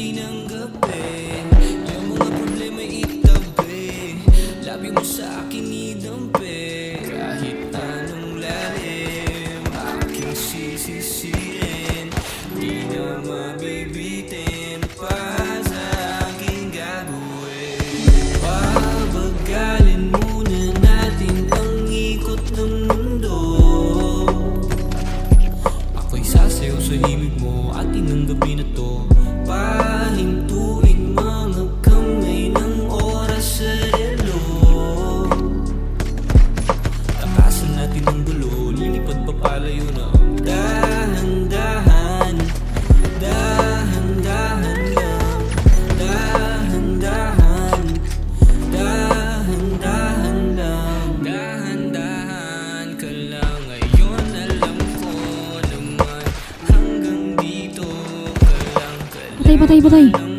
liwanag ng gabi. Yung mga problema itabi, labi mo sa akin idampi. Kahit anong lalim, aking sisisirin, di na mabibitin pa sa aking gagawin. Pabagalin muna natin ang ikot ng mundo. Ako'y sasayaw sa himig mo, atin ang gabi na to. Pahintuin mga kamay ng oras sa relo. Takasan natin ang gulo, lilipad pa palayo na. Dahan-dahan, dahan-dahan lang. Dahan-dahan, dahan-dahan lang. Dahan-dahan ka lang. Ngayon alam ko naman hanggang dito ka lang. Patay, patay, patay. Lang